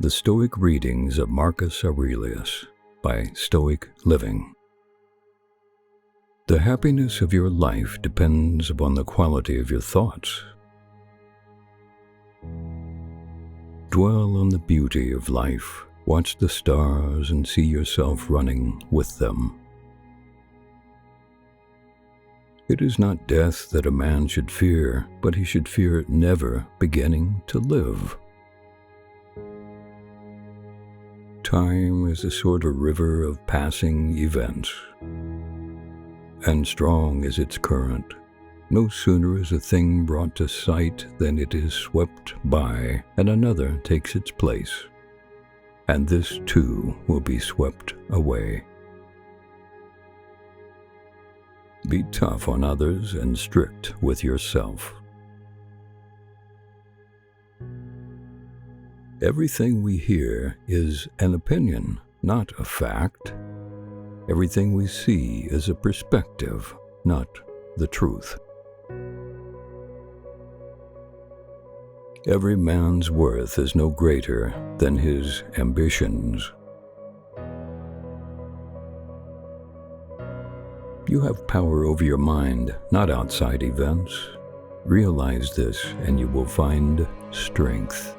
The Stoic Readings of Marcus Aurelius by Stoic Living. The happiness of your life depends upon the quality of your thoughts. Dwell on the beauty of life. Watch the stars and see yourself running with them. It is not death that a man should fear, but he should fear never beginning to live. Time is a sort of river of passing events, and strong is its current. No sooner is a thing brought to sight than it is swept by, and another takes its place, and this too will be swept away. Be tough on others and strict with yourself. Everything we hear is an opinion, not a fact. Everything we see is a perspective, not the truth. Every man's worth is no greater than his ambitions. You have power over your mind, not outside events. Realize this, and you will find strength.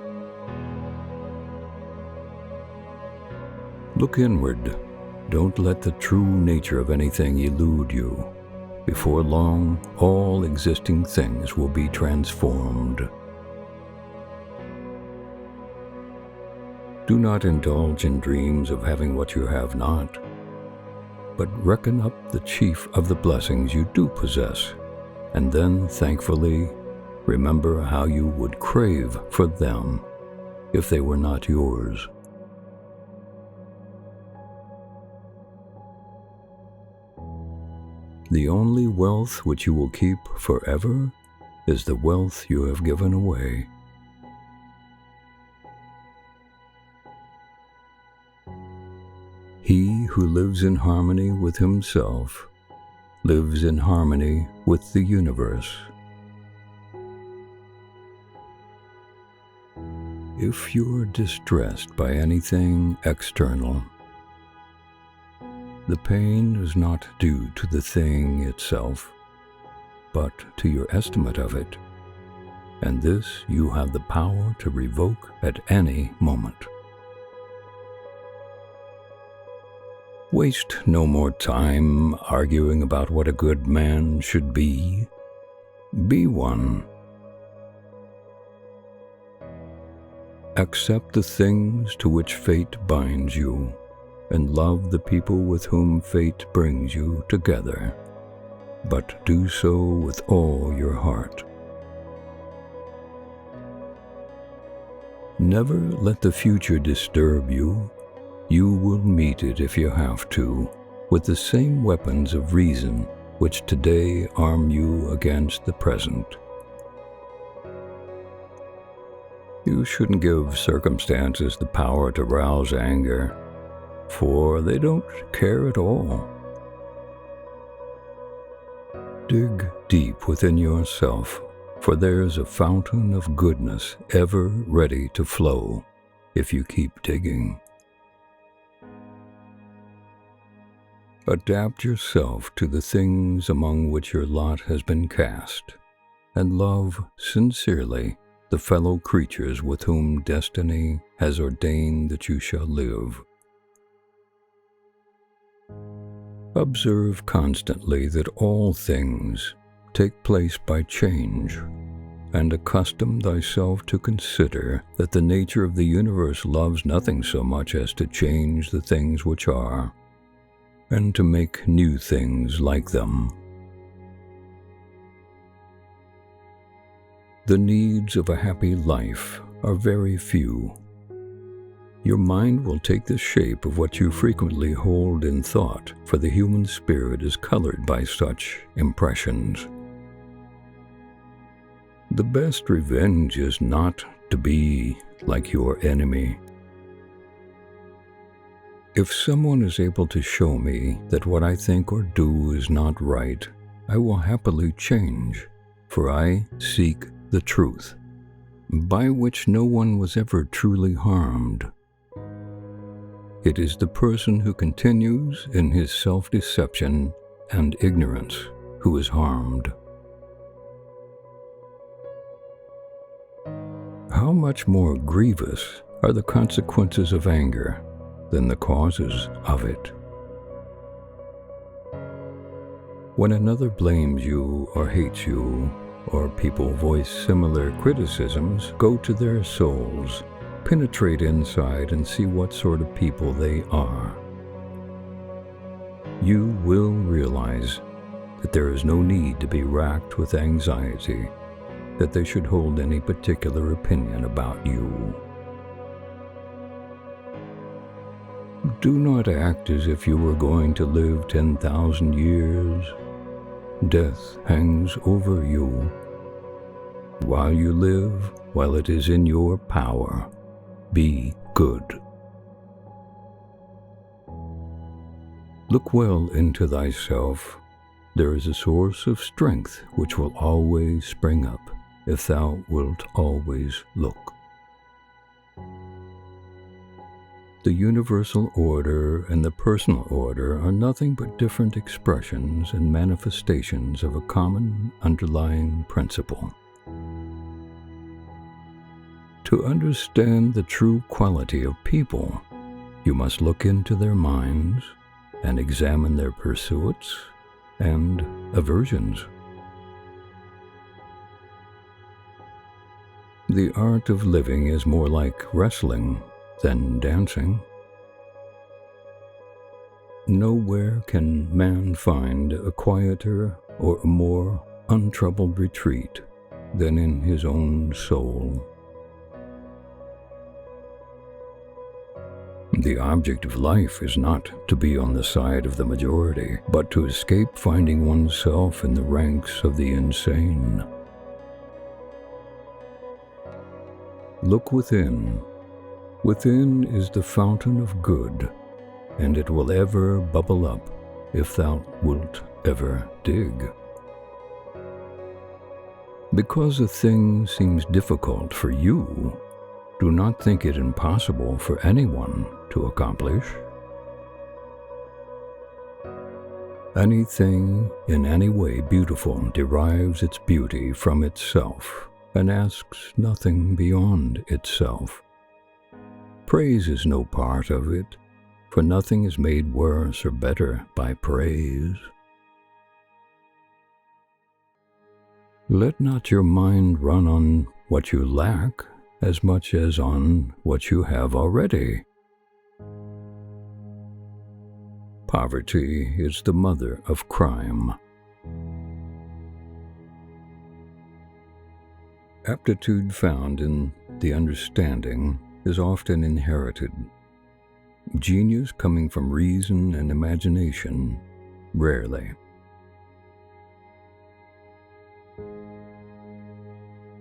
Look inward. Don't let the true nature of anything elude you. Before long, all existing things will be transformed. Do not indulge in dreams of having what you have not, but reckon up the chief of the blessings you do possess, and then thankfully remember how you would crave for them if they were not yours. The only wealth which you will keep forever is the wealth you have given away. He who lives in harmony with himself lives in harmony with the universe. If you are distressed by anything external, the pain is not due to the thing itself, but to your estimate of it, and this you have the power to revoke at any moment. Waste no more time arguing about what a good man should be. Be one. Accept the things to which fate binds you, and love the people with whom fate brings you together, but do so with all your heart. Never let the future disturb you. You will meet it if you have to, with the same weapons of reason which today arm you against the present. You shouldn't give circumstances the power to rouse anger, for they don't care at all. Dig deep within yourself, for there is a fountain of goodness ever ready to flow if you keep digging. Adapt yourself to the things among which your lot has been cast, and love sincerely the fellow creatures with whom destiny has ordained that you shall live. Observe constantly that all things take place by change, and accustom thyself to consider that the nature of the universe loves nothing so much as to change the things which are, and to make new things like them. The needs of a happy life are very few. Your mind will take the shape of what you frequently hold in thought, for the human spirit is colored by such impressions. The best revenge is not to be like your enemy. If someone is able to show me that what I think or do is not right, I will happily change, for I seek the truth. by which no one was ever truly harmed. It is the person who continues in his self-deception and ignorance who is harmed. How much more grievous are the consequences of anger than the causes of it? When another blames you or hates you, or people voice similar criticisms, go to their souls, penetrate inside and see what sort of people they are. You will realize that there is no need to be racked with anxiety that they should hold any particular opinion about you. Do not act as if you were going to live 10,000 years. Death hangs over you. While you live, while it is in your power, be good. Look well into thyself. There is a source of strength which will always spring up if thou wilt always look. The universal order and the personal order are nothing but different expressions and manifestations of a common underlying principle. To understand the true quality of people, you must look into their minds and examine their pursuits and aversions. The art of living is more like wrestling than dancing. Nowhere can man find a quieter or a more untroubled retreat than in his own soul. The object of life is not to be on the side of the majority, but to escape finding oneself in the ranks of the insane. Look within. Within is the fountain of good, and it will ever bubble up if thou wilt ever dig. Because a thing seems difficult for you, do not think it impossible for anyone to accomplish. Anything in any way beautiful derives its beauty from itself and asks nothing beyond itself. Praise is no part of it, for nothing is made worse or better by praise. Let not your mind run on what you lack as much as on what you have already. Poverty is the mother of crime. Aptitude found in the understanding is often inherited. Genius coming from reason and imagination, rarely.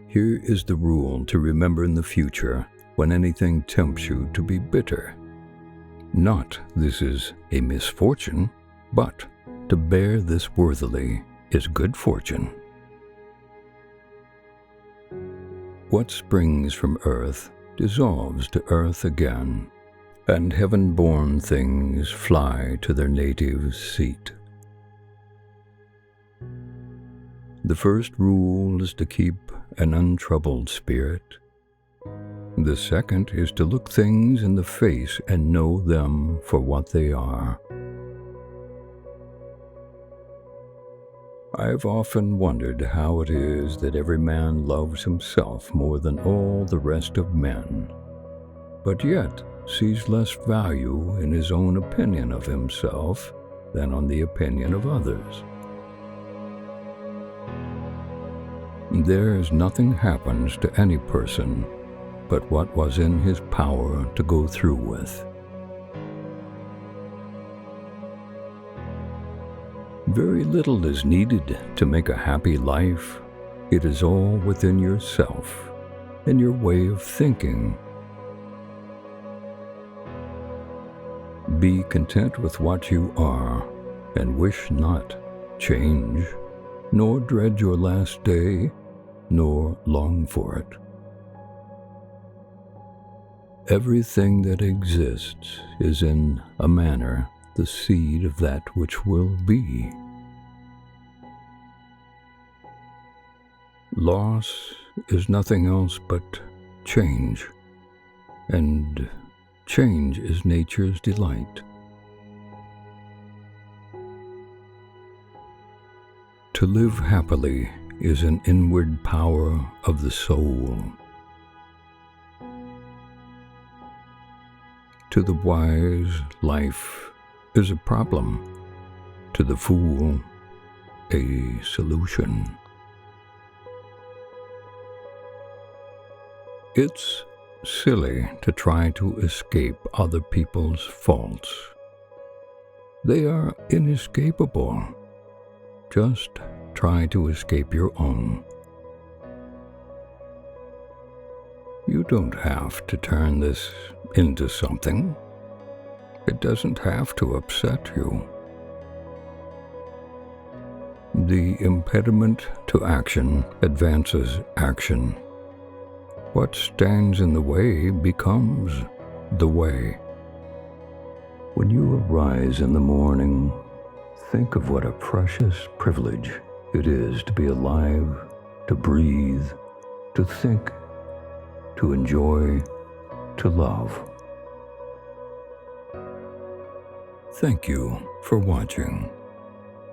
Here is the rule to remember in the future when anything tempts you to be bitter. Not this is a misfortune, but to bear this worthily is good fortune. What springs from earth dissolves to earth again, and heaven-born things fly to their native seat. The first rule is to keep an untroubled spirit. The second is to look things in the face and know them for what they are. I've often wondered how it is that every man loves himself more than all the rest of men, but yet sees less value in his own opinion of himself than on the opinion of others. There is nothing happens to any person but what was in his power to go through with. Very little is needed to make a happy life. It is all within yourself and your way of thinking. Be content with what you are and wish not change, nor dread your last day, nor long for it. Everything that exists is in a manner the seed of that which will be. Loss is nothing else but change, and change is nature's delight. To live happily is an inward power of the soul. To the wise, life is a problem. To the fool, a solution. It's silly to try to escape other people's faults. They are inescapable. Just try to escape your own. You don't have to turn this into something. It doesn't have to upset you. The impediment to action advances action. What stands in the way becomes the way. When you arise in the morning, think of what a precious privilege it is to be alive, to breathe, to think, to enjoy, to love. Thank you for watching.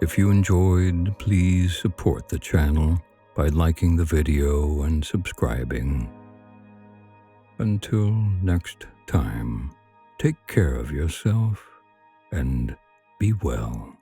If you enjoyed, please support the channel by liking the video and subscribing. Until next time, take care of yourself and be well.